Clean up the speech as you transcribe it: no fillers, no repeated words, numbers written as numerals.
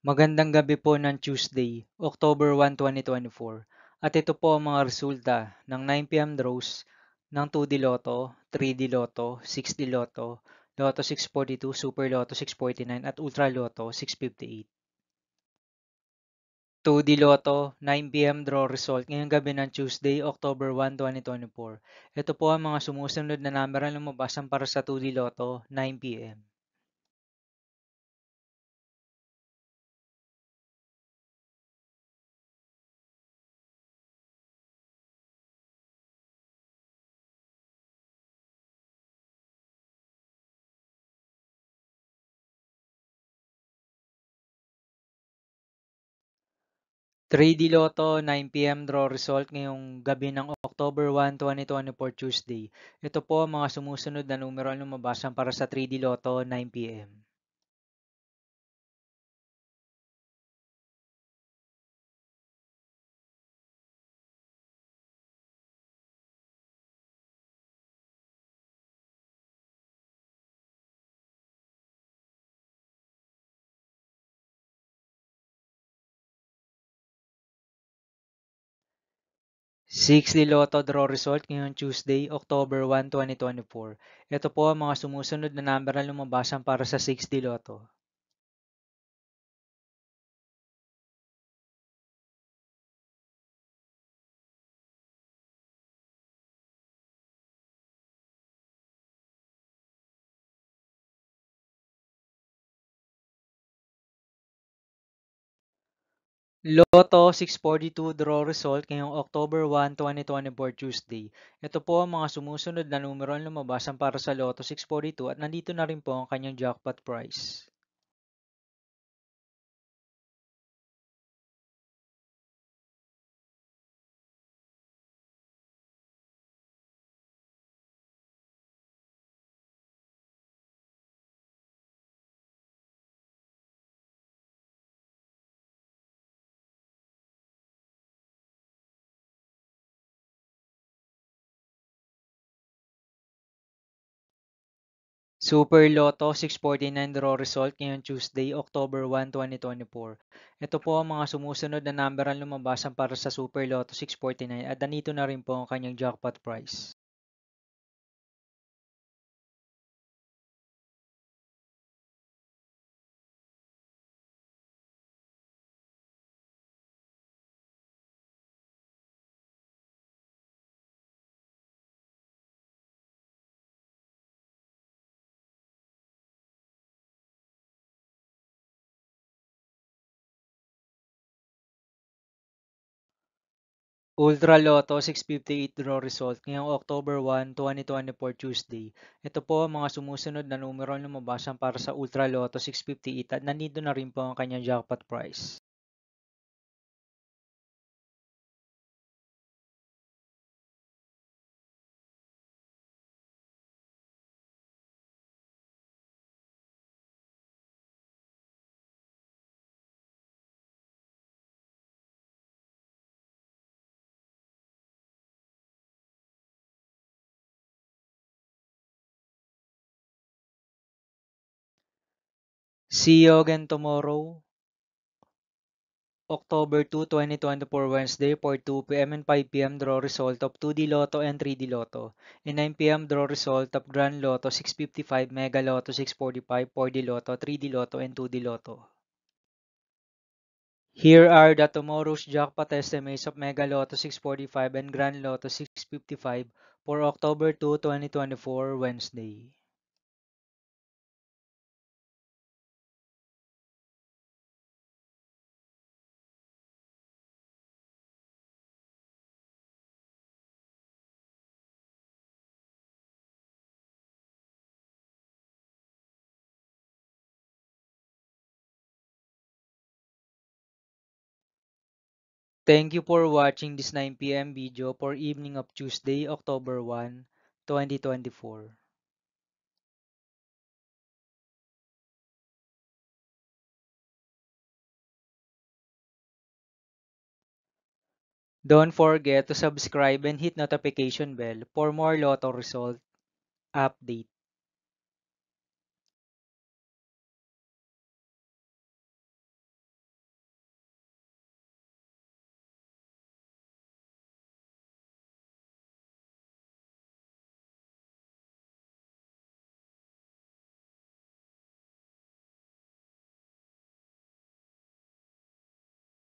Magandang gabi po ng Tuesday, October 1, 2024. At ito po ang mga resulta ng 9 p.m. draws ng 2D Lotto, 3D Lotto, 6D Lotto, Lotto 642, Super Lotto 649 at Ultra Lotto 658. 2D Lotto, 9 p.m. draw result ngayong gabi ng Tuesday, October 1, 2024. Ito po ang mga sumusunod na number na lumabasan para sa 2D Lotto, 9 p.m. 3D Lotto 9 p.m. draw result ngayong gabi ng October 1, 2024 Tuesday. Ito po ang mga sumusunod na numero ang lumabasan para sa 3D Lotto 9 p.m. 6D Lotto draw result ngayong Tuesday, October 1, 2024. Ito po ang mga sumusunod na number na lumabasan para sa 6D Lotto. Lotto 642 draw result ngayong October 1, 2024 Tuesday. Ito po ang mga sumusunod na numero ang lumabasan para sa Lotto 642 at nandito na rin po ang kanyang jackpot price. Super Lotto 649 draw result ngayong Tuesday, October 1, 2024. Ito po ang mga sumusunod na number ang lumabasan para sa Super Lotto 649 at nandito na rin po ang kanyang jackpot price. Ultra Lotto 658 draw result ngayong October 1, 2024 Tuesday. Ito po ang mga sumusunod na numero ang lumabasan para sa Ultra Lotto 658 at nandito na rin po ang kanyang jackpot price. See you again tomorrow, October 2, 2024 Wednesday for 2 p.m. and 5 p.m. draw result of 2D Lotto and 3D Lotto. And 9 p.m. draw result of Grand Lotto 655, Mega Lotto 645, 4D Lotto, 3D Lotto, and 2D Lotto. Here are the tomorrow's jackpot estimates of Mega Lotto 645 and Grand Lotto 655 for October 2, 2024 Wednesday. Thank you for watching this 9 p.m. video for evening of Tuesday, October 1, 2024. Don't forget to subscribe and hit notification bell for more Lotto result update.